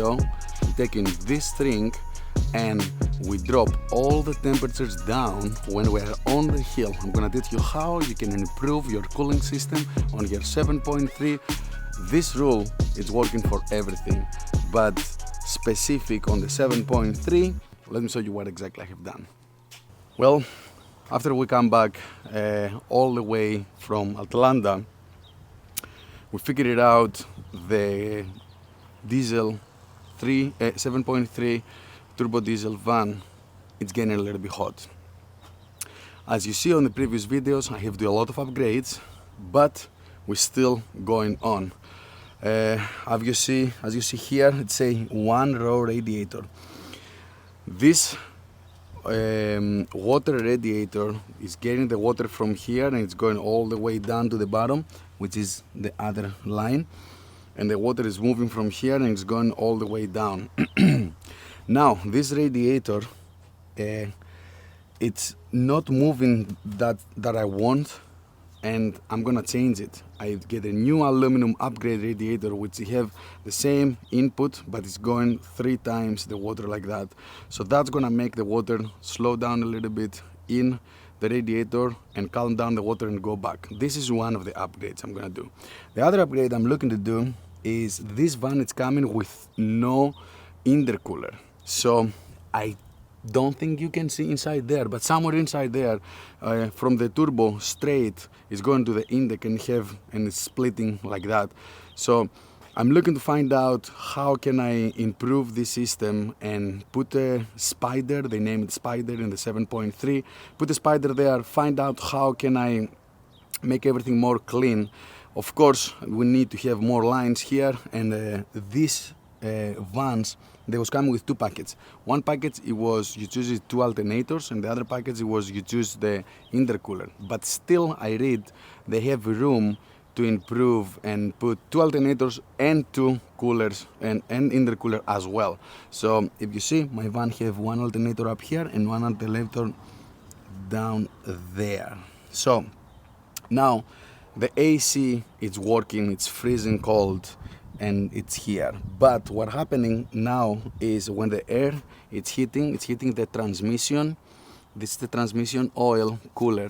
video, I'm taking this string and we drop all the temperatures down when we are on the hill. I'm gonna teach you how you can improve your cooling system on your 7.3. This rule is working for everything, but specific on the 7.3, let me show you what exactly I have done. Well, after we come back all the way from Atlanta, we figured it out. The diesel 7.3 turbo diesel van, it's getting a little bit hot. As you see on the previous videos, I have to do a lot of upgrades, but we're still going on. As you see here, it's a one row radiator. This water radiator is getting the water from here and it's going all the way down to the bottom, which is the other line, and the water is moving from here and it's going all the way down. Now this radiator, it's not moving that I want, and I'm gonna change it. I get a new aluminum upgrade radiator which have the same input, but it's going 3 times the water like that. So that's gonna make the water slow down a little bit in the radiator and calm down the water and go back. This is one of the upgrades I'm gonna do. The other upgrade I'm looking to do is this van is coming with no intercooler. So I don't think you can see inside there, but somewhere inside there, from the turbo straight is going to the intake and it's splitting like that. So I'm looking to find out how can I improve this system and put a spider, they name it spider in the 7.3, put a spider there, find out how can I make everything more clean. Of course, we need to have more lines here, and these vans, they was coming with 2 packets. One package, it was you choose 2 alternators, and the other package, it was you choose the intercooler. But still, I read they have room to improve and put 2 alternators and 2 coolers and intercooler as well. So if you see, my van have 1 alternator up here and 1 alternator down there. So now the AC is working, it's freezing cold, and it's here. But what's happening now is when the air it's hitting the transmission. This is the transmission oil cooler.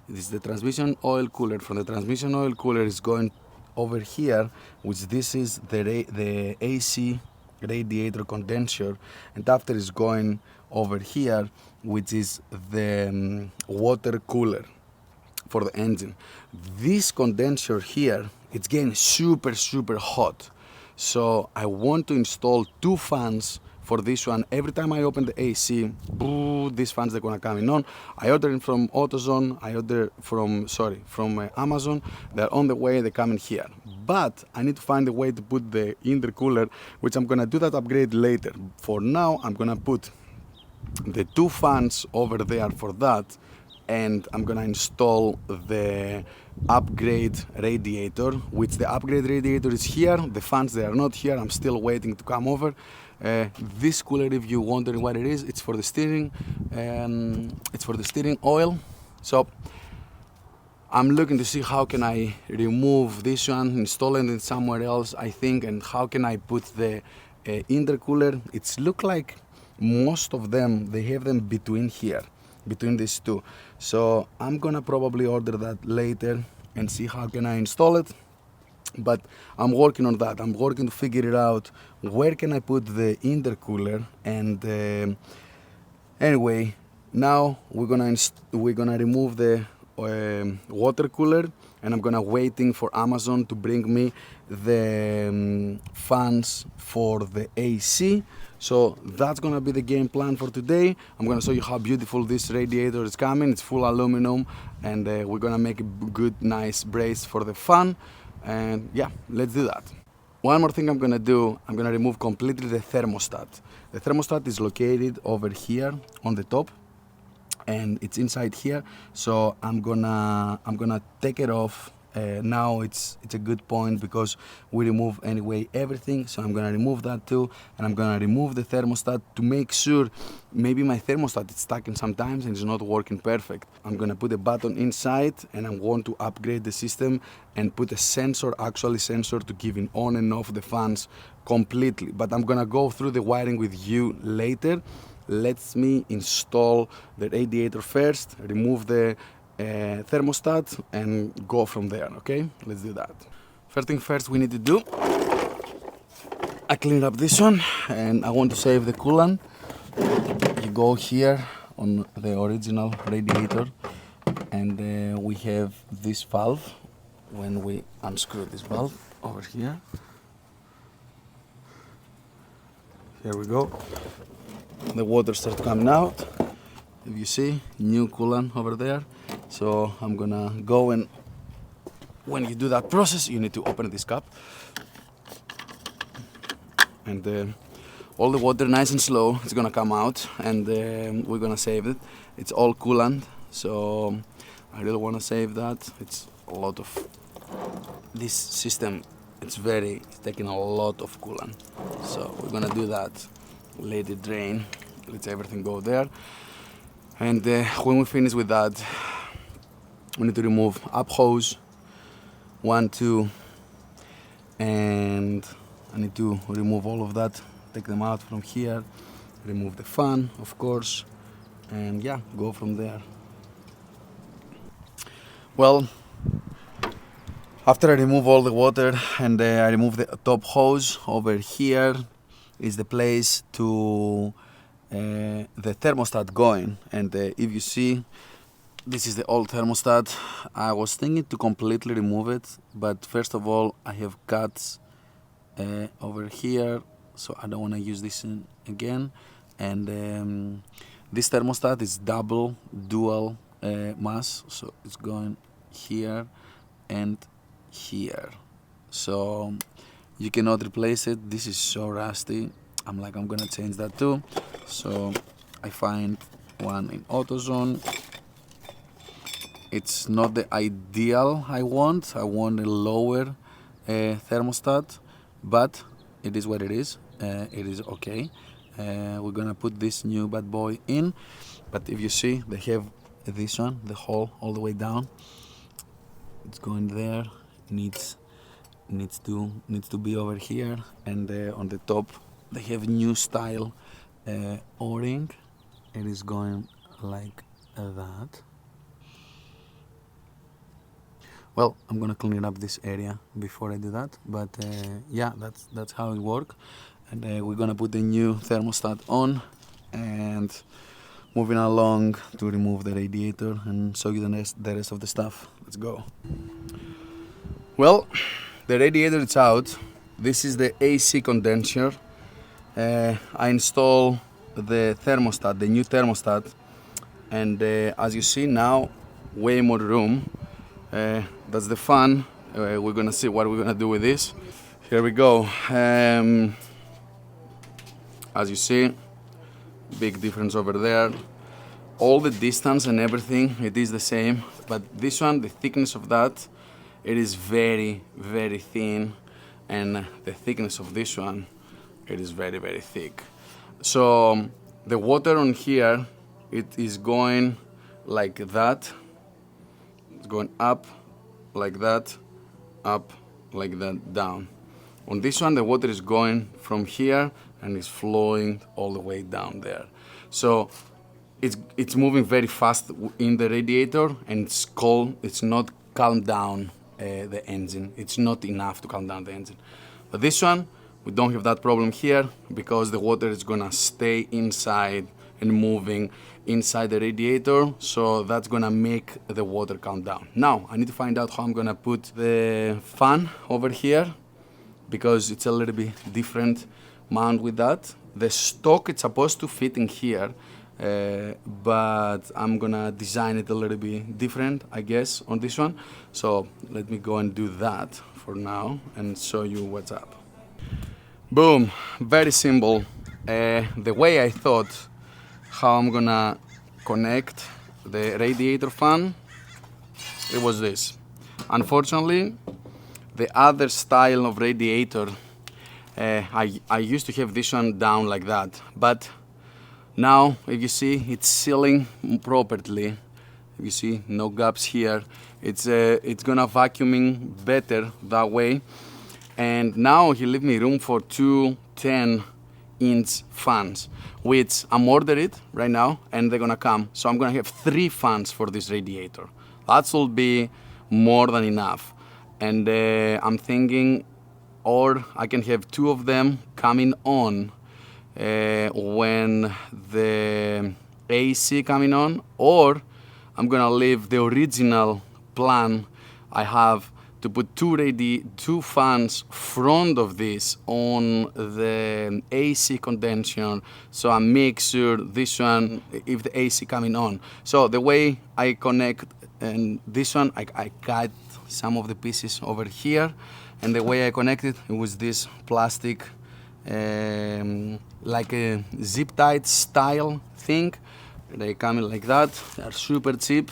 This is the transmission oil cooler. From the transmission oil cooler is going over here, which this is the AC radiator condenser, and after is going over here, which is the water cooler for the engine. This condenser here, it's getting super hot. So I want to install 2 fans for this one. Every time I open the AC, these fans are gonna come in on. I ordered it from AutoZone, I ordered from Amazon. They're on the way, they're coming here. But I need to find a way to put the intercooler, which I'm gonna do that upgrade later. For now, I'm gonna put the 2 fans over there for that, and I'm gonna install the upgrade radiator, which the upgrade radiator is here. The fans, they are not here. I'm still waiting to come over. This cooler, if you wondering what it is, it's for the steering. It's for the steering oil. So I'm looking to see how can I remove this one, install it somewhere else, I think, and how can I put the intercooler. It's look like most of them, they have them between here, between these 2. So I'm gonna probably order that later and see how can I install it. But I'm working on that. I'm working to figure it out. Where can I put the intercooler? And anyway, now we're gonna remove the water cooler, and I'm gonna waiting for Amazon to bring me the fans for the AC. So that's gonna be the game plan for today. I'm gonna show you how beautiful this radiator is coming. It's full aluminum, and we're gonna make a good, nice brace for the fan. And yeah, let's do that. One more thing I'm gonna do, I'm gonna remove completely the thermostat. The thermostat is located over here on the top, and it's inside here. So I'm gonna take it off now it's a good point because we remove anyway everything. So I'm gonna remove that too, and I'm gonna remove the thermostat to make sure maybe my thermostat is stuck in sometimes and it's not working perfect. I'm gonna put a button inside, and I want to upgrade the system and put a sensor, actually sensor, to give it on and off the fans completely. But I'm gonna go through the wiring with you later. Let me install the radiator first, remove the thermostat, and go from there. Okay, let's do that. First thing first we need to do, I cleaned up this one and I want to save the coolant. You go here on the original radiator, and we have this valve. When we unscrew this valve over here, here we go, the water starts coming out. If you see, new coolant over there. So I'm gonna go, and when you do that process you need to open this cap, and all the water, nice and slow, it's gonna come out, and we're gonna save it. It's all coolant, so I really want to save that. It's a lot of this system, it's taking a lot of coolant, so we're gonna do that. Let it drain, let everything go there, and when we finish with that, we need to remove up hose 1, 2, and I need to remove all of that, take them out from here, remove the fan of course, and yeah, go from there. Well, after I remove all the water and I remove the top hose, over here is the place to the thermostat going, and if you see, this is the old thermostat. I was thinking to completely remove it, but first of all I have cuts over here, so I don't want to use this again. And this thermostat is dual mass, so it's going here and here, so you cannot replace it. This is so rusty. I'm gonna change that too, so I find one in AutoZone. It's not the ideal I want a lower thermostat, but it is what it is. It is okay. We're gonna put this new bad boy in, but if you see, they have this one, the hole all the way down. It's going there. Needs to be over here, and on the top they have new style O-ring. It is going like that. Well, I'm gonna clean up this area before I do that, but yeah, that's how it works. And we're gonna put the new thermostat on, and moving along to remove the radiator and show you the rest of the stuff. Let's go. Well, the radiator is out. This is the AC condenser. I install the thermostat, the new thermostat, and as you see now, way more room. That's the fan. We're gonna see what we're gonna do with this. Here we go. As you see, big difference over there. All the distance and everything, it is the same, but this one, the thickness of that, it is very, very thin, and the thickness of this one, it is very, very thick. So the water on here, it is going like that. It's going up like that, up like that, down. On this one, the water is going from here and is flowing all the way down there. So it's moving very fast in the radiator, and it's cold. It's not calm down the engine. It's not enough to calm down the engine. But this one, we don't have that problem here because the water is gonna stay inside and moving inside the radiator, so that's gonna make the water calm down. Now I need to find out how I'm gonna put the fan over here, because it's a little bit different mount with that. The stock, it's supposed to fit in here, but I'm gonna design it a little bit different, I guess, on this one. So let me go and do that for now and show you what's up. Boom, very simple. The way I thought how I'm gonna connect the radiator fan, it was this. unfortunately, the other style of radiator, I used to have this one down like that, but now if you see, it's sealing properly. You see, no gaps here. It's gonna vacuuming better that way. And now he leave me room for two 10-inch fans, which I'm ordered it right now, and they're gonna come. So I'm gonna have 3 fans for this radiator. That will be more than enough. And I'm thinking, or I can have 2 of them coming on when the AC coming on, or I'm gonna leave the original plan I have to put 2 fans front of this on the AC condenser, so I make sure this one, if the AC coming on. So the way I connect, and this one I cut some of the pieces over here, and the way I connected it was this plastic like a zip tied style thing. They come in like that. They are super cheap.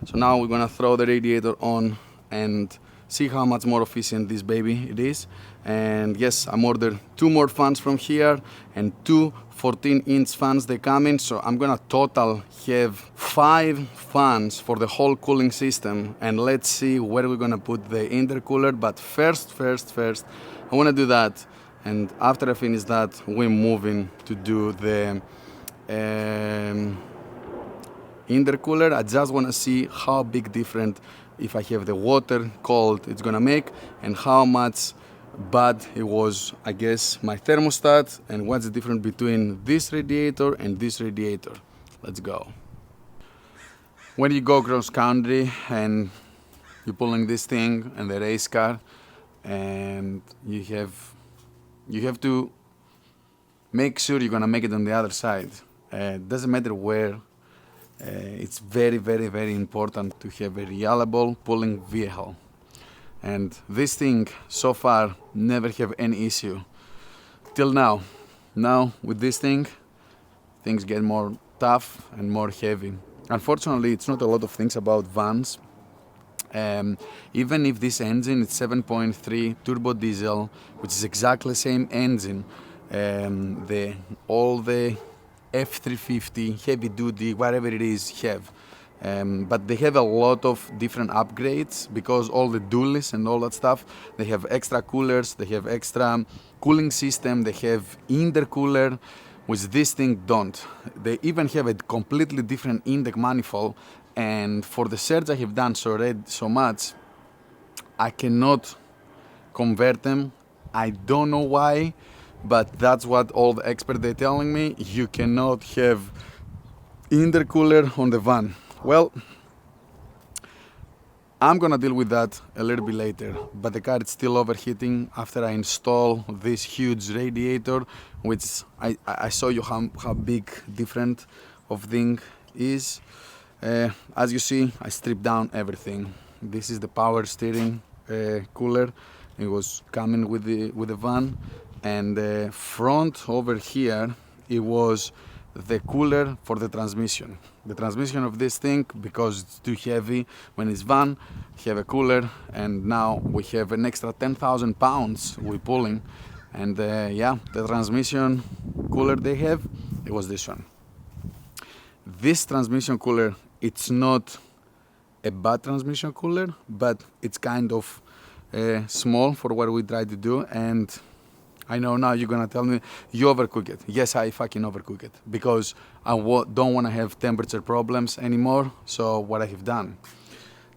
So now we're gonna throw the radiator on and see how much more efficient this baby it is. And yes, I'm ordered 2 more fans from here and 2 14-inch fans they come in. So I'm gonna total have 5 fans for the whole cooling system. And let's see where we're gonna put the intercooler. But first, I wanna do that. And after I finish that, we're moving to do the intercooler. I just want to see how big different, if I have the water cold, it's gonna make, and how much bad it was, I guess, my thermostat, and what's the difference between this radiator and this radiator. Let's go. When you go cross country and you're pulling this thing and the race car, and you have to make sure you're gonna make it on the other side. Doesn't matter where. It's very important to have a reliable pulling vehicle. And this thing so far never have any issue till now. Now with this thing, things get more tough and more heavy. Unfortunately, it's not a lot of things about vans. Even if this engine is 7.3 turbo diesel, which is exactly the same engine, all the F350, heavy duty, whatever it is, have. But they have a lot of different upgrades because all the dualies and all that stuff, they have extra coolers, they have extra cooling system, they have intercooler, which this thing don't. They even have a completely different intake manifold, and for the search I have done so much, I cannot convert them. I don't know why, but that's what all the experts they're telling me. You cannot have intercooler on the van. Well, I'm gonna deal with that a little bit later, but the car is still overheating after I install this huge radiator, which I saw you how big different of thing is. As you see, I stripped down everything. This is the power steering cooler. It was coming with the van, and the front over here, it was the cooler for the transmission. The transmission of this thing, because it's too heavy when it's van, have a cooler, and now we have an extra 10,000 pounds we're pulling, and yeah, the transmission cooler they have, it was this one. This transmission cooler, it's not a bad transmission cooler, but it's kind of small for what we try to do. And I know now you're gonna tell me you overcook it. Yes, I fucking overcook it because I don't want to have temperature problems anymore. So what I have done,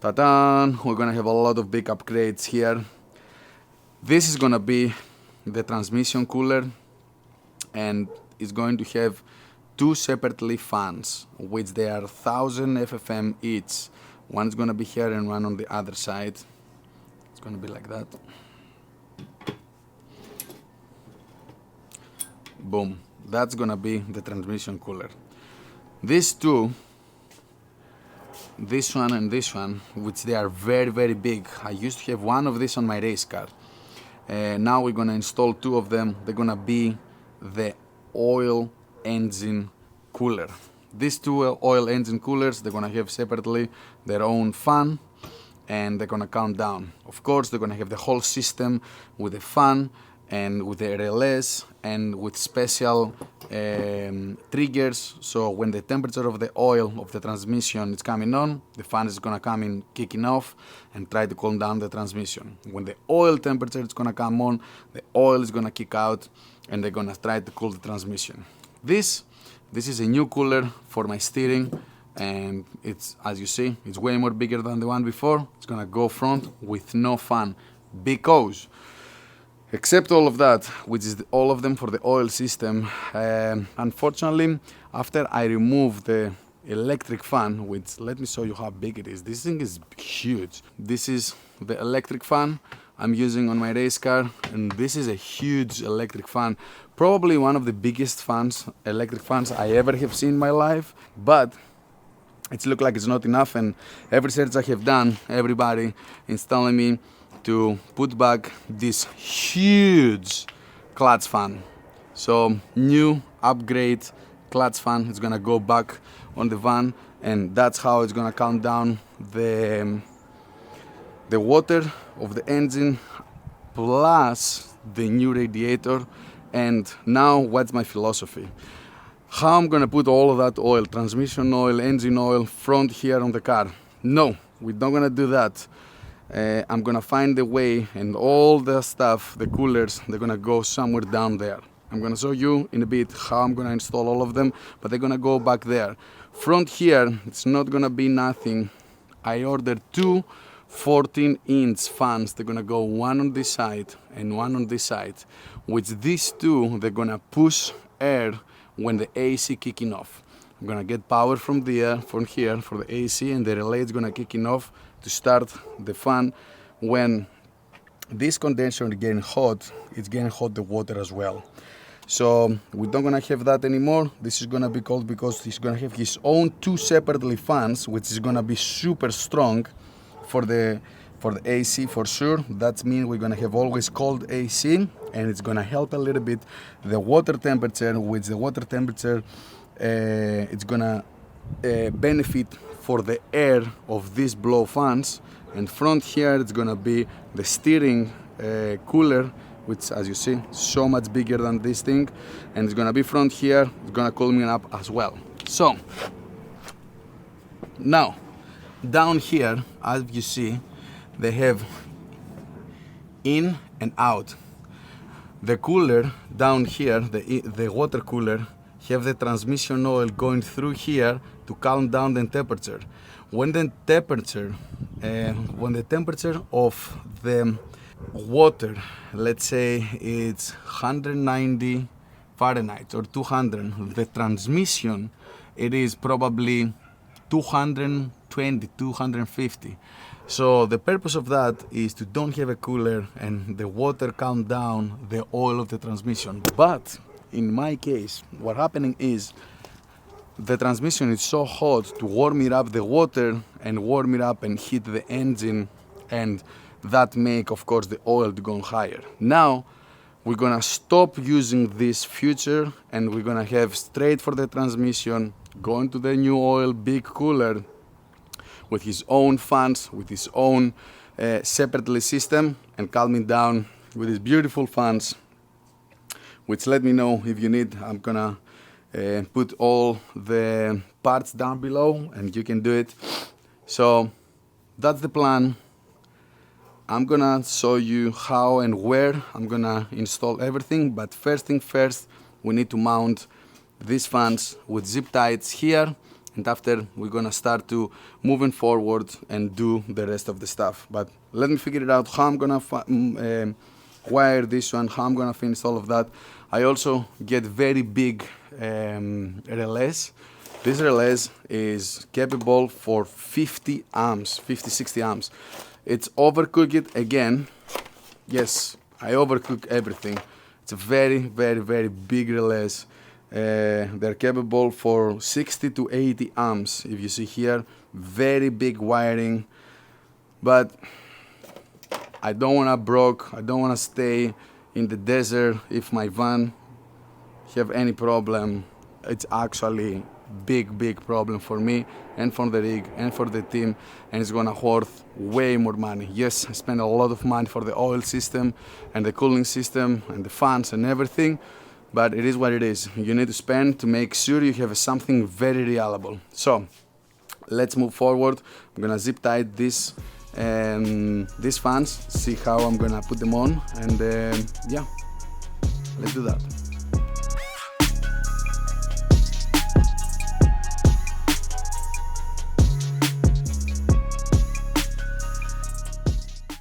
ta-da, we're gonna have a lot of big upgrades here. This is gonna be the transmission cooler, and it's going to have 2 separately fans, which they are 1000 FFM each. One's gonna be here and one on the other side. It's gonna be like that. Boom. That's gonna be the transmission cooler. These 2, this one and this one, which they are very big. I used to have one of these on my race car. Now we're gonna install 2 of them. They're gonna be the oil engine cooler. These 2 oil engine coolers, they're gonna have separately their own fan, and they're gonna count down. Of course, they're gonna have the whole system with the fan and with the RLS and with special triggers. So when the temperature of the oil of the transmission is coming on, the fan is gonna come in kicking off and try to cool down the transmission. When the oil temperature is gonna come on, the oil is gonna kick out and they're gonna try to cool the transmission. This is a new cooler for my steering, and it's, as you see, it's way more bigger than the one before. It's gonna go front with no fan, because except all of that, which is all of them for the oil system, unfortunately, after I removed the electric fan, which, let me show you how big it is. This thing is huge. This is the electric fan I'm using on my race car, and this is a huge electric fan, probably one of the biggest fans, electric fans I ever have seen in my life. But it's looked like it's not enough, and every search I have done, everybody is telling me to put back this huge clutch fan. So new upgrade clutch fan is gonna go back on the van, and that's how it's gonna count down the water of the engine plus the new radiator. And now what's my philosophy? How I'm gonna put all of that oil, transmission oil, engine oil, front here on the car? No, we're not gonna do that. I'm gonna find a way, and all the stuff, the coolers, they're gonna go somewhere down there. I'm gonna show you in a bit how I'm gonna install all of them, but they're gonna go back there. Front here, it's not gonna be nothing. I ordered two 14-inch fans. They're gonna go one on this side and one on this side. With these two, they're gonna push air when the AC kicking off. I'm gonna get power from here for the AC, and the relay is gonna kicking off to start the fan. When this condenser is getting hot, it's getting hot the water as well. So we're not gonna have that anymore. This is gonna be cold because he's gonna have his own two separately fans, which is gonna be super strong for the AC for sure. That means we're gonna have always cold AC, and it's gonna help a little bit the water temperature, which the water temperature it's gonna benefit for the air of these blow fans. And front here it's gonna be the steering cooler, which, as you see, so much bigger than this thing, and it's gonna be front here. It's gonna cool me up as well. So now down here, as you see, they have in and out. The cooler down here, the water cooler, have the transmission oil going through here to calm down the temperature. When the temperature of the water, let's say it's 190 Fahrenheit or 200, the transmission, it is probably 220, 250. So the purpose of that is to don't have a cooler and the water calm down the oil of the transmission. But in my case, what happening is the transmission is so hot to warm it up the water and warm it up and heat the engine, and that make, of course, the oil to go higher. Now we're gonna stop using this feature, and we're gonna have straight for the transmission, going to the new oil big cooler with his own fans, with his own separately system, and calming down with his beautiful fans, which, let me know if you need. I'm gonna put all the parts down below and you can do it. So that's the plan. I'm gonna show you how and where I'm gonna install everything, but first thing first, we need to mount these fans with zip ties here, and after we're gonna start to moving forward and do the rest of the stuff. But let me figure it out how I'm gonna wire this one, how I'm gonna finish all of that. I also get very big relays. This relays is capable for 50 amps, 50, 60 amps. It's overcooked again. Yes, I overcook everything. It's a very, very, very big relays. They're capable for 60 to 80 amps. If you see here, very big wiring. But I don't wanna broke. I don't wanna stay in the desert if my van have any problem. It's actually big problem for me and for the rig and for the team, and it's gonna worth way more money. Yes, I spent a lot of money for the oil system and the cooling system and the fans and everything, but it is what it is. You need to spend to make sure you have something very reliable. So let's move forward. I'm gonna zip tie these fans, see how I'm gonna put them on, and yeah, let's do that.